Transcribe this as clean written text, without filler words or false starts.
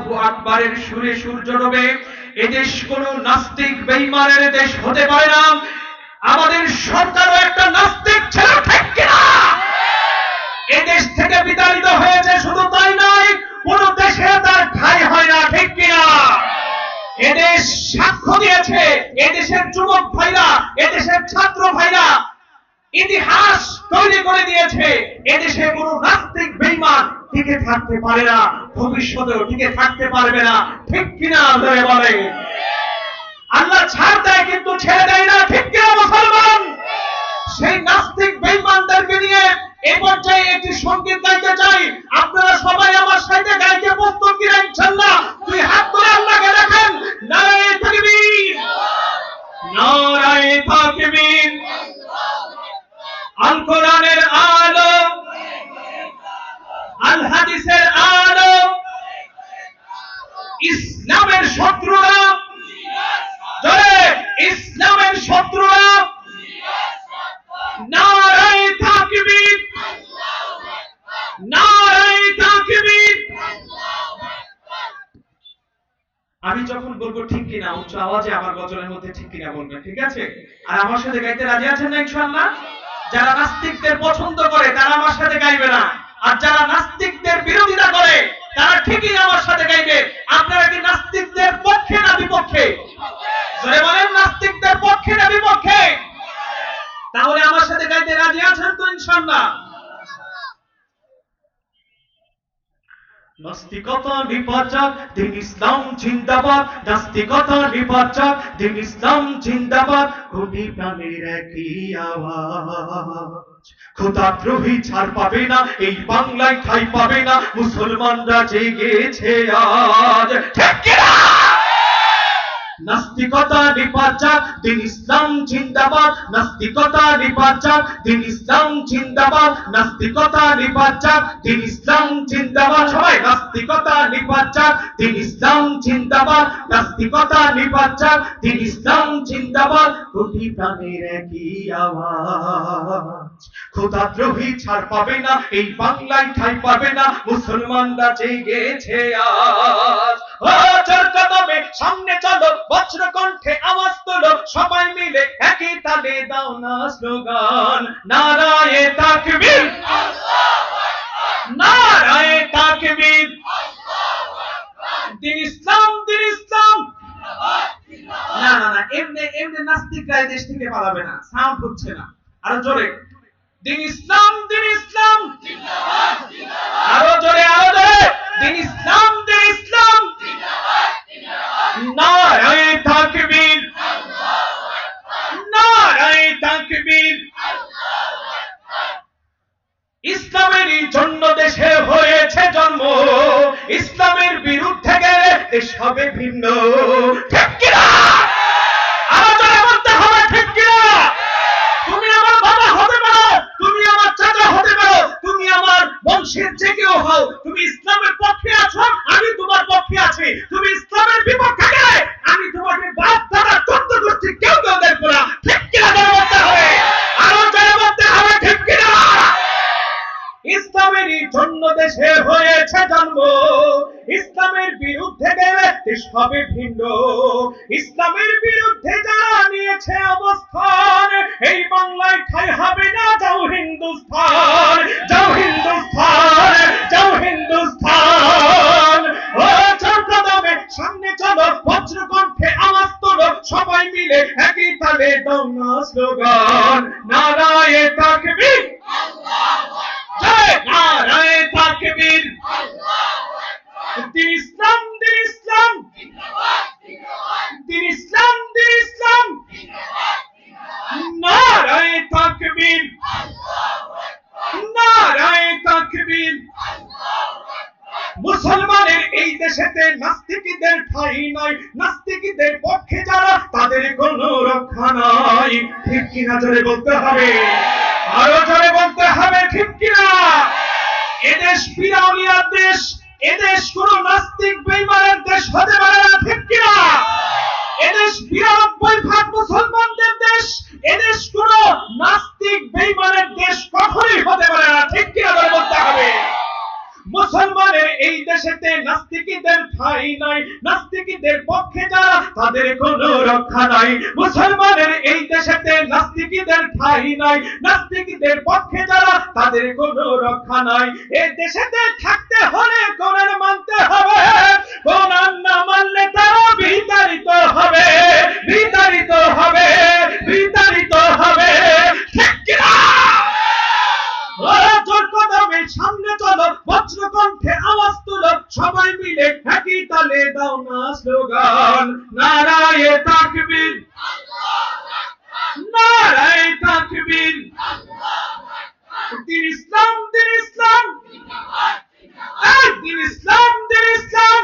আল্লাহু আকবারের সুরে সূর্য ডোবে। এদেশ কোনো নাস্তিক বেঈমানের দেশ হতে পারে না। আমাদের সরকারও একটা নাস্তিক ছিল, ঠিক কিনা? এদেশ থেকে বিতাড়িত হয়েছে, শুধু তাই নয়, কোন দেশে তার ঠাঁই হয় না, ঠিক কিনা? এদেশ সাক্ষ্য দিয়েছে, এদেশের যুবক ভাইরা, এদেশের ছাত্র ভাইরা ইতিহাস তৈরি করে দিয়েছে। এদেশে কোন নাস্তিক বেঈমান টিকে থাকতে পারে না, ভবিষ্যতেও টিকে থাকতে পারবে না, ঠিক কিনা? ধরে বলে আল্লাহ ছাড় দেয় কিন্তু ছেড়ে দেয় না, ঠিক কিনা মুসলমান? সেই নাস্তিক বেঈমানদেরকে নিয়ে এই পর্যায়ে একটি সংগীত গাইতে চাই। আপনারা সবাই আমার সাথে গাইতে প্রস্তুত কিনা? ইনশাআল্লাহ দুই হাত তুলে আল্লাহকে দেখেন। নারায়ে তাকবীর, নারায়ে তাকবীর। আল কোরআনের আলো, আল হাদিসের আলো, ইসলামের শত্রুরা, জোরে ইসলামের শত্রুরা, নারায়ে তাকবীর, নারায়ে তাকবীর। আমি যখন বলবো ঠিক কিনা উচ্চ আওয়াজে আমার গজলের মধ্যে ঠিক কিনা বলবেন, ঠিক আছে? আর আমার সাথে গাইতে রাজি আছেন না ইনশাআল্লাহ? যারা নাস্তিকদের পছন্দ করে তারা আমার সাথে গাইবে না, আর যারা নাস্তিকদের বিরোধিতা করে তারা ঠিকই আমার সাথে গাইবে। আপনারা কি নাস্তিকদের পক্ষে না বিপক্ষে? জোরে বলেন, নাস্তিকদের পক্ষে না বিপক্ষে? তাহলে আমার সাথে গাইতে রাজি আছেন তো ইনশাআল্লাহ? নাস্তিকতা নির্বাচক, দিন ইসলাম জিন্দাবাদ। নাস্তিকতা নির্বাচক, দিন ইসলাম জিন্দাবাদ। কোটি প্রাণের একই আওয়াজ, খোদাদ্রোহী ছাড় পাবে না, এই বাংলায় ঠাঁই পাবে না। মুসলমানরা জেগেছে আজ, ঠিক কিনা? নাস্তিকতা নির্বাচক, দিন ইসলাম জিন্দাবাদ। নাস্তিকতা নির্বাচক, দিন ইসলাম জিন্দাবাদ। নাস্তিকতা নির্বাচক, দিন ইসলাম জিন্দাবাদ। সবাই নাস্তিকতা নির্বাচক, দিন ইসলাম জিন্দাবাদ। নাস্তিকতা নির্বাচক, দিন ইসলাম জিন্দাবাদ। কোটি প্রাণের একই আওয়াজ, খোদাদ্রোহী ছাড় পাবে না, এই বাংলায় ঠাঁই পাবে না। মুসলমানরা জেগেছে আজ। ও চল কদমে সামনে চলো, বজ্র কণ্ঠে আওয়াজ তোলো, সবাই মিলে একই তালে দাও না স্লোগান। নারায়ে তাকবীর, নারায়ে তাকবীর। দিন ইসলাম, দিন ইসলাম। না না না, এমনি এমনি নাস্তিকরা দেশ থেকে পালাবে না, সাউন্ড হচ্ছে না, আরো জোরে। দিন ইসলাম, দিন ইসলাম। আরো জোরে, আরো জোরে। দিন ইসলাম, দিন ইসলাম। নারায়ে তাকবীর, নারায়ে তাকবীর। ইসলামেরই জন্য দেশে হয়েছে জন্ম, ইসলামের বিরুদ্ধে গেলে দেশ হবে ভিন্ন, ঠিক কিনা? আরো জোরে বলতে হবে, ঠিক কিনা? তুমি আমার বাবা হতে পারো, তুমি আমার চাচা হতে পারো, তুমি আমার বংশের যে কেউ হও, তুমি ইসলামের পক্ষে আছো, আমি তোমার পক্ষে আছি। তুমি ইসলামের বিপক্ষে গেলে আমি তোমাকে বাপ দাদা চোদ্দ গোষ্ঠী কেউ কেউ দেখবো না, ঠিক কিনা? বলতে হবে, আরো জোরে বলতে হবে, ঠিক কিনা? ইসলামেরই জন্য দেশে হয়েছে জন্ম, ইসলামের বিরুদ্ধে গেলে দেশ হবে ভিন্ন। ইসলামের বিরুদ্ধে যারা নিয়েছে অবস্থান, এই বাংলায় ঠাঁই হবে না। যাও হিন্দুস্তান, যাও হিন্দুস্তান, যাও হিন্দুস্তান। ও চল কদমে সামনে চলো, বজ্র কণ্ঠে আওয়াজ তোলো, সবাই মিলে একই তালে দাও না স্লোগান। নারায়ে তাকবীর, নারায়ে তাকবীর। দিন ইসলাম, দিন ইসলাম। দিন ইসলাম, দিন ইসলাম। নারায়ে তাকবীর, নারায়ে তাকবীর। মুসলমানের এই দেশেতে নাস্তিকদের ঠাঁই নাই, নাস্তিকদের পক্ষে যারা তাদের কোনো রক্ষা নাই, ঠিক কিনা? জোরে বলতে হবে, আরো জোরে বলতে হবে, ঠিক কিনা? এদেশ ফিরাউনিয়ার দেশ, এদেশ কোন নাস্তিক বেঈমানের দেশ হতে পারে না, ঠিক কিনা? এদেশ ৯২% মুসলমানদের দেশ, এদেশ কোন নাস্তিক বেঈমানের দেশ কখনোই হতে পারে না, ঠিক কিনা? বলতে হবে। মুসলমানের এই দেশেতে নাস্তিকদের ঠাঁই নাই, নাস্তিকদের পক্ষে যারা তাদের কোনো রক্ষা নাই। মুসলমানের এই দেশেতে নাস্তিকদের ঠাঁই নাই, নাস্তিকদের পক্ষে যারা তাদের কোনো রক্ষা নাই। এই দেশেতে থাকতে হলে কোরআন মানতে হবে, কোরআন না মানলে তারা বিতাড়িত হবে, বিতাড়িত হবে, বিতাড়িত হবে। ঠিক কিনা? জোর কদমে সামনে চলো, বজ্রকণ্ঠে আওয়াজ তুলো, সবাই মিলে একই তালে দাও না স্লোগান, নারায়ে তাকবীর, নারায়ে তাকবীর। দিন ইসলাম, দিন ইসলাম, দিন ইসলাম, দিন ইসলাম।